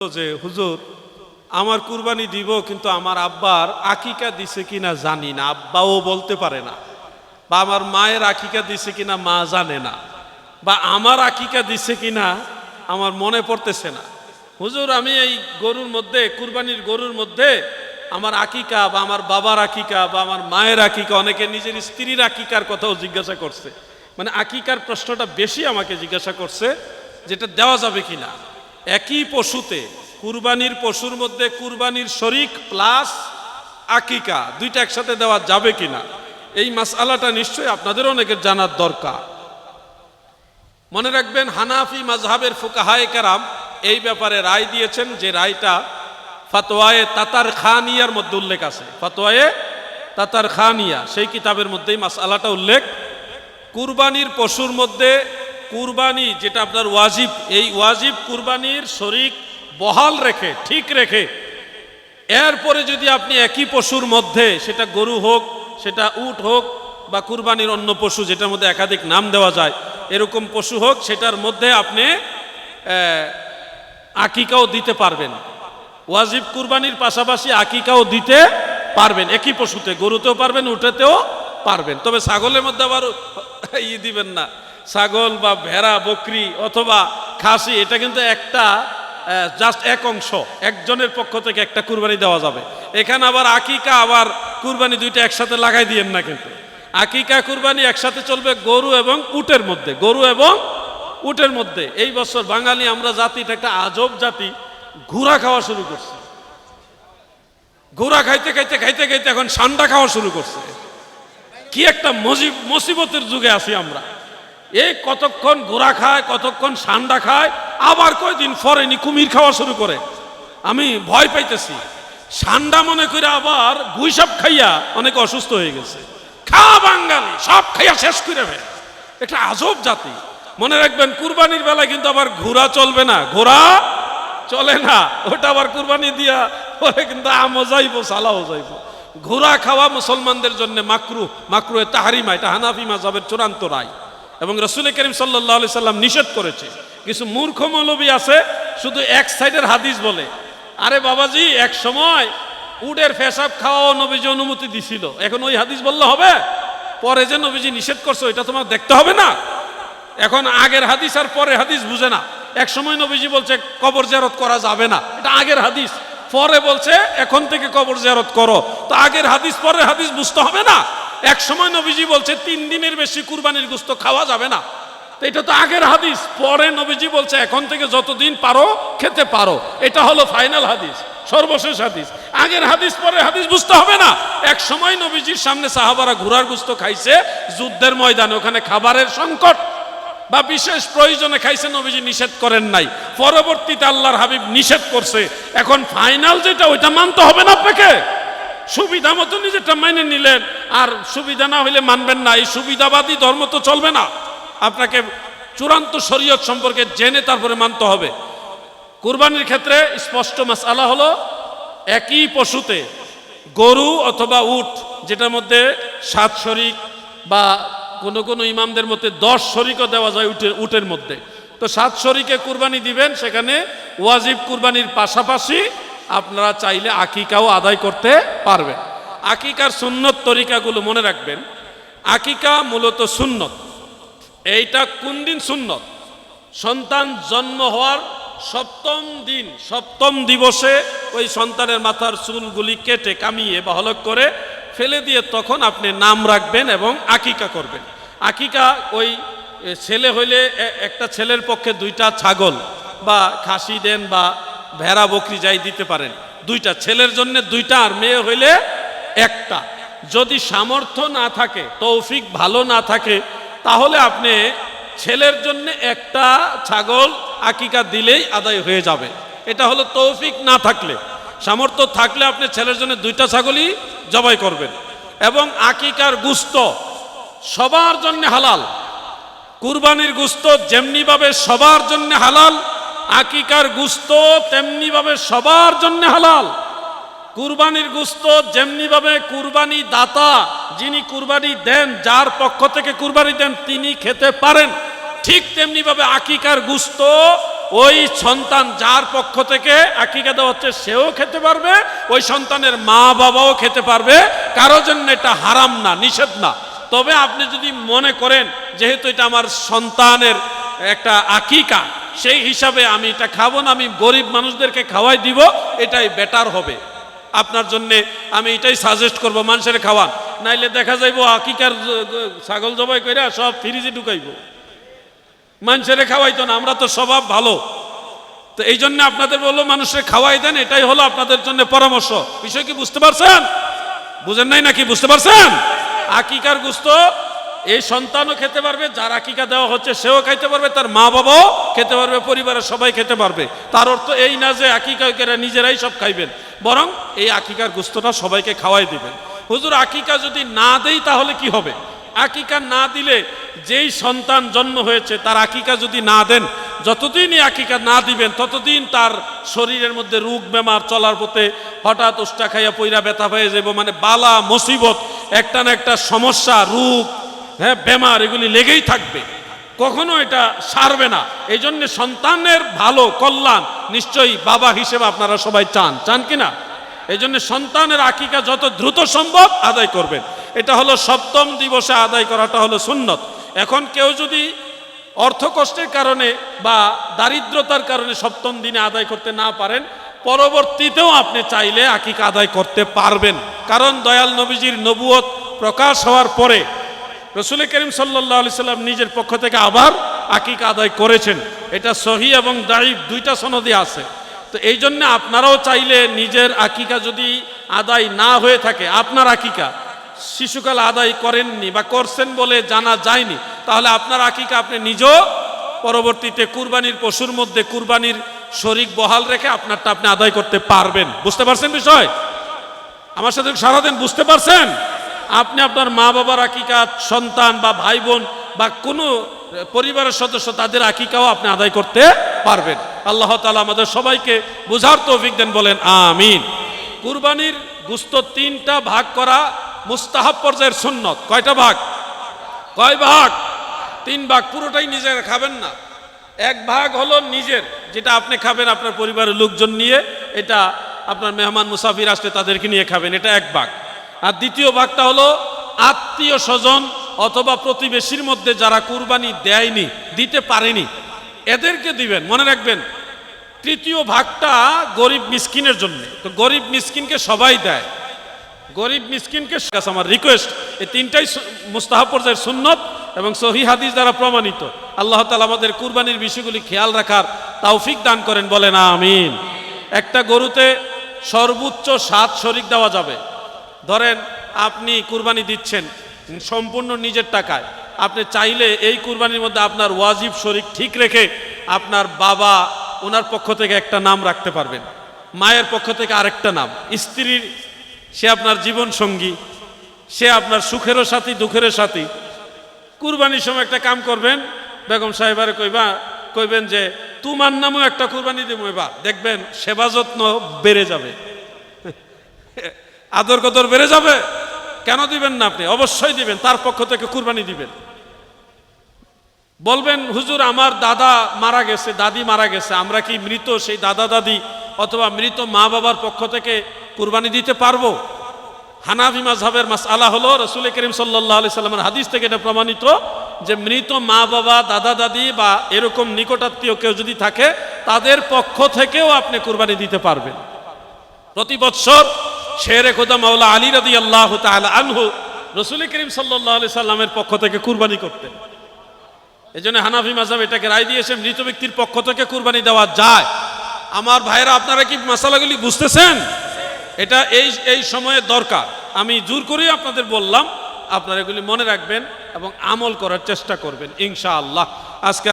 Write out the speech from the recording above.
যে হুজুর আমার কুরবানি দিব, কিন্তু আমার আব্বার আকিকা দিছে কিনা জানি না, আব্বাও বলতে পারে না, বা আমার মায়ের আকিকা দিছে কিনা মা জানে না, বা আমার আকিকা দিছে কিনা আমার মনে পড়তেছে না। হুজুর আমি এই গরুর মধ্যে, কুরবানির গরুর মধ্যে আমার আকিকা বা আমার বাবার আকিকা বা আমার মায়ের আকিকা, অনেকে নিজের স্ত্রীর আকিকার কথাও জিজ্ঞাসা করছে। মানে আকিকার প্রশ্নটা বেশি আমাকে জিজ্ঞাসা করছে, যেটা দেওয়া যাবে কিনা। একই পশুতে, কুরবানির পশুর মধ্যে কুরবানির শরীক প্লাস আকিকা দুইটা একসাথে দেওয়া যাবে কিনা, এই মাসআলাটা নিশ্চয়ই আপনাদের অনেকের জানার দরকার। মনে রাখবেন, হানাফি মাযহাবের ফুকাহায়ে কেরাম এই ব্যাপারে রায় দিয়েছেন, যে রায়টা ফাতওয়ায়ে তাতার খানিয়ার মধ্যে উল্লেখ আছে। ফাতওয়ায়ে তাতার খানিয়া সেই কিতাবের মধ্যেই মাসআলাটা উল্লেখ। কুরবানির পশুর মধ্যে কুরবানি যেটা আপনার ওয়াজিব, এই ওয়াজিব কুরবানির শরীক বহাল রেখে, ঠিক রেখে, এরপরে যদি আপনি একই পশুর মধ্যে, সেটা গরু হোক, সেটা উট হোক, বা কুরবানির অন্য পশু যেটার মধ্যে একাধিক নাম দেওয়া যায়, এরকম পশু হোক, সেটার মধ্যে আপনি আকিকাও দিতে পারবেন। ওয়াজিব কুরবানির পাশাপাশি আকিকাও দিতে পারবেন, একই পশুতে, গরুতেও পারবেন, উটেতেও পারবেন। তবে ছাগলের মধ্যে আবার দিবেন না। ছাগল বা ভেড়া, বকরি অথবা খাসি, এটা কিন্তু একটা জাস্ট এক অংশ, একজনের পক্ষ থেকে একটা কুরবানি দেওয়া যাবে। এখানে আবার আকিকা আবার কুরবানি দুইটা একসাথে লাগাই দিয়েন না, কিন্তু আকিকা কুরবানি একসাথে চলবে গরু এবং উটের মধ্যে, গরু এবং উটের মধ্যে। এই বছর বাঙালি আমরা জাতিটা একটা আজব জাতি, ঘোড়া খাওয়া শুরু করছে। ঘোড়া খাইতে খাইতে খাইতে খাইতে এখন সান্ডা খাওয়া শুরু করছে। কি একটা মুসিবতের যুগে আছি আমরা। এই কতক্ষণ ঘোড়া খায়, কতক্ষণ সান্ডা খায়, আবার কয়দিন ফরেনি কুমির খাওয়া শুরু করে। আমি ভয় পাইতেছি, সান্ডা মনে করে আবার গুইসাপ খাইয়া অনেকে অসুস্থ হয়ে গেছে। খাওয়া বাঙালি সব খাইয়া শেষ করে ফেলে, একটা আজব জাতি। মনে রাখবেন, কুরবানির বেলায় কিন্তু আবার ঘোড়া চলবে না, ঘোড়া চলে না, ওটা আবার কুরবানি দিয়া পরে কিন্তু আমও যাইব, সালাও যাইব। ঘোড়া খাওয়া মুসলমানদের জন্য মাকরুহ, মাকরুহে তাহরিমা, এটা হানাফি মাযহাবের চূড়ান্ত রায়, এবং রাসূল করিম সাল্লাল্লাহু আলাইহি সাল্লাম নিষেধ করেছে। কিছু মূর্খ মৌলবী আছে, শুধু এক সাইডের হাদিস বলে। আরে বাবাজি, এক সময় উটের পেশাব খাওয়াও নবীজি অনুমতি দিছিল, এখন ওই হাদিস বললে হবে? পরে যে নবীজি নিষেধ করছে ওইটা তোমার দেখতে হবে না? এখন আগের হাদিস আর পরের হাদিস বুঝে না। এক সময় নবীজি বলছে কবর জিয়ারত করা যাবে না, এটা আগের হাদিস। পরে বলছে এখন থেকে কবর জিয়ারত করো, তো আগের হাদিস পরের হাদিস বুঝতে হবে না? এক সময় নবীজি বলছে 3 দিনের বেশি কুরবানির গোশত খাওয়া যাবে না, তো এটা তো আগের হাদিস। পরে নবীজি বলছে এখন থেকে যতদিন পারো খেতে পারো, এটা হলো ফাইনাল হাদিস, সর্বশেষ হাদিস। আগের হাদিস পরের হাদিস বুঝতে হবে না? এক সময় নবীজির সামনে সাহাবারা ঘোড়ার গোশত খাইছে যুদ্ধের ময়দানে, ওখানে খাবারের সংকট বা বিশেষ প্রয়োজনে খাইছে, নবীজি নিষেধ করেন নাই। পরবর্তীতে আল্লাহর হাবিব নিষেধ করছে, এখন ফাইনাল যেটা ওইটা মানতে হবে না আপনাকে। সুবিধা মতো নিজেরটা মেনে নিলেন, আর সুবিধা না হইলে মানবেন না, এই সুবিধাবাদী ধর্ম তো চলবে না। আপনাকে চূড়ান্ত শরীয়ত সম্পর্কে জেনে তারপরে মানতে হবে। কুরবানির ক্ষেত্রে স্পষ্ট মাসআলা হলো, একই পশুতে গরু অথবা উট, যেটার মধ্যে 7 শরীক বা কোনো ইমামদের মধ্যে 10 শরীকও দেওয়া যায় উটের মধ্যে, তো 7 শরীকে কুরবানি দিবেন। সেখানে ওয়াজিব কুরবানির পাশাপাশি আপনারা চাইলে আকিকাও আদায় করতে পারবেন। আকিকার সুন্নত তরিকাগুলো মনে রাখবেন। আকিকা মূলত সুন্নত। এইটা কোন দিন সুন্নত? সন্তান জন্ম হওয়ার 7ম দিন, 7ম দিবসে ওই সন্তানের মাথার চুলগুলি কেটে, কামিয়ে বা হলক করে ফেলে দিয়ে তখন আপনি নাম রাখবেন এবং আকিকা করবেন। আকিকা ওই ছেলে হইলে একটা ছেলের পক্ষে 2টা ছাগল বা খাসি দেন, বা ভেড়া বকরি যাই দিতে পারেন, 2টা, ছেলের জন্য 2টা, আর মেয়ে হইলে 1টা। যদি সামর্থ্য না থাকে, তৌফিক ভালো না থাকে, তাহলে আপনি ছেলের জন্য 1টা ছাগল আকিকা দিলেই আদায় হয়ে যাবে। এটা হলো তৌফিক না থাকলে। সামর্থ্য থাকলে আপনি ছেলের জন্য 2টা ছাগলই জবাই করবেন। এবং আকিকার গোশত সবার জন্য হালাল। কুরবানির গোশত যেমনিভাবে সবার জন্য হালাল, আকিকার গোশত তেমনিভাবে সবার জন্য হালাল। কুরবানির গোশত যেমনিভাবে কুরবানি দাতা, যিনি কুরবানি দেন, যার পক্ষ থেকে কুরবানি দেন, তিনি খেতে পারেন, ঠিক তেমনিভাবে আকিকার গোশত ওই সন্তান যার পক্ষ থেকে আকিকা দেওয়া হচ্ছে সেও খেতে পারবে, ওই সন্তানের মা বাবাও খেতে পারবে, কারো জন্য এটা হারাম না, নিষেধ না। তবে আপনি যদি মনে করেন যেহেতু এটা আমার সন্তানের একটা আকিকা, সেই হিসাবে আমি এটা খাবো না, আমি গরিব মানুষদেরকে খাওয়াই দিব, এটাই বেটার হবে আপনার জন্যে। আমি এটাই সাজেস্ট করব, মানুষের খাওয়ান, নাইলে দেখা যাইব আকিকার ছাগল জবাই কইরা সব ফ্রিজে ঢুকাইব, মানুষের খাওয়াইতো না। আমরা তো স্বভাব ভালো, তো এই জন্য আপনাদের বললো মানুষের খাওয়াই দেন, এটাই হলো আপনাদের জন্য পরামর্শ। বিষয় কি বুঝতে পারছেন? বুঝেন নাই নাকি? বুঝতে পারছেন? আকিকার গোশত এই সন্তানও খেতে পারবে, যার আকিকা দেওয়া হচ্ছে সেও খাইতে পারবে, তার মা বাবাও খেতে পারবে, পরিবারের সবাই খেতে পারবে। তার অর্থ এই না যে আকিকা নিজেরাই সব খাইবেন, বরং এই আকিকার গোশতটা সবাইকে খাওয়াই দিবেন। হুজুর আকিকা যদি না দেই তাহলে কি হবে? আকিকা না দিলে যেই সন্তান জন্ম হয়েছে তার আকিকা যদি না দেন, যতদিনই আকিকা না দিবেন ততদিন তার শরীরের মধ্যে রোগ বেমার চলার পথে হঠাৎ উষ্টা খাইয়া পইরা ব্যথা হয়ে যাব, মানে বালা মুসিবত, একটা না একটা সমস্যা, রোগ, হ্যাঁ, বেমার, এগুলি লেগেই থাকবে, কখনো এটা সারবে না। এই জন্য সন্তানের ভালো কল্যাণ নিশ্চয়ই বাবা হিসেবে আপনারা সবাই চান, চান কিনা? এই জন্য সন্তানের আকিকা যত দ্রুত সম্ভব আদায় করবেন। এটা হলো সপ্তম দিবসে আদায় করাটা হলো সুন্নত। এখন কেউ যদি অর্থ কষ্টের কারণে বা দারিদ্রতার কারণে সপ্তম দিনে আদায় করতে না পারেন, পরবর্তীতেও আপনি চাইলে আকিকা আদায় করতে পারবেন। কারণ দয়াল নবীজির নবুয়ত প্রকাশ হওয়ার পরে রসুল করিম সাল্লাল্লাহু আলাইহি সাল্লাম নিজের পক্ষ থেকে আবার আকিকা আদায় করেছেন। এটা সহিহ এবং দাঈফ দুইটা সনদে আছে। তো এই জন্য আপনারাও চাইলে নিজের আকিকা যদি আদায় না হয়ে থাকে, আপনার আকিকা শিশুকাল আদায় করেননি বা করছেন বলে জানা যায়নি, তাহলে আপনার আকিকা আপনি নিজেও পরবর্তীতে কুরবানির পশুর মধ্যে কুরবানির শরীক বহাল রেখে আপনারটা আপনি আদায় করতে পারবেন। বুঝতে পারছেন বিষয়? আমার সাথে সারাদিন বুঝতে পারছেন? আপনি আপনার মা বাবার আকিকা, সন্তান বা ভাই বোন বা কোনো পরিবারের সদস্য, তাদের আকিকাও আপনি আদায় করতে পারবেন। আল্লাহ তাআলা আমাদের সবাইকে বুঝার তৌফিক দেন, বলেন আমিন। কুরবানির গোশত তিনটা ভাগ করা মুস্তাহাব পর্যায়ের সুন্নত। কয়টা ভাগ? কয় ভাগ? 3 ভাগ। পুরোটাই নিজের খাবেন না, এক ভাগ হলো নিজের, যেটা আপনি খাবেন আপনার পরিবারের লোকজন নিয়ে, এটা আপনার মেহমান মুসাফির আসলে তাদেরকে নিয়ে খাবেন, এটা এক ভাগ। আর দ্বিতীয় ভাগটা হলো আত্মীয় স্বজন অথবা প্রতিবেশীর মধ্যে যারা কুরবানি দেয়নি, দিতে পারেনি, এদেরকে দিবেন, মনে রাখবেন। তৃতীয় ভাগটা গরিব মিসকিনের জন্য। তো গরিব মিসকিনকে সবাই দেয়, গরিব মিসকিনকে, আমার রিকোয়েস্ট, এই তিনটাই মুস্তাহাব পর্যায়ের সুন্নত এবং সহিহ হাদিস দ্বারা প্রমাণিত। আল্লাহ তাআলা আমাদের কুরবানির বিষয়গুলি খেয়াল রাখার তৌফিক দান করেন, বলেন আমিন। একটা গরুতে সর্বোচ্চ 7 শরিক দেওয়া যাবে। ধরেন আপনি কুরবানি দিচ্ছেন সম্পূর্ণ নিজের টাকায়, আপনি চাইলে এই কুরবানির মধ্যে আপনার ওয়াজিব শরিক ঠিক রেখে আপনার বাবা, ওনার পক্ষ থেকে একটা নাম রাখতে পারবেন, মায়ের পক্ষ থেকে আরেকটা নাম, স্ত্রীর, সে আপনার জীবন সঙ্গী, সে আপনার সুখেরও সাথী দুঃখেরও সাথী। কুরবানির সময় একটা কাম করবেন, বেগম সাহেবারে কইবেন যে তোমার নামেও একটা কুরবানি দেবো, এবার দেখবেন সেবা যত্ন বেড়ে যাবে, আদর কদর বেড়ে যাবে। কেন দিবেন না? আপনি অবশ্যই দিবেন, তার পক্ষ থেকে কুরবানি দিবেন। বলবেন হুজুর আমার দাদা মারা গেছে, দাদি মারা গেছে, আমরা কি মৃত সেই দাদা দাদি অথবা মৃত মা বাবার পক্ষ থেকে কুরবানি দিতে পারবো? হানাফি মাযহাবের মাসআলা হলো, রাসূল করিম সাল্লাল্লাহু আলাইহি সাল্লামের হাদিস থেকে এটা প্রমাণিত যে মৃত মা বাবা, দাদা দাদি বা এরকম নিকটাত্মীয় কেউ যদি থাকে, তাদের পক্ষ থেকেও আপনি কুরবানি দিতে পারবেন। প্রতি বৎসর শেরে খোদা মাওলা আলী রাদিয়াল্লাহু তাআলা আনহু রাসূল করিম সাল্লাল্লাহু আলাইহি সাল্লামের পক্ষ থেকে কুরবানি করতেন। এজন্য হানাফি মাযহাব এটাকে রায় দিয়েছে মৃত ব্যক্তির পক্ষ থেকে কুরবানি দেওয়া যায়। আমার ভাইরা, আপনারা কি মাসালাগুলি বুঝতেছেন? এটা এই সময়ে দরকার। আমি জোর করেই আপনাদের বললাম, আপনারা এগুলি মনে রাখবেন এবং আমল করার চেষ্টা করবেন ইনশাআল্লাহ। আজকে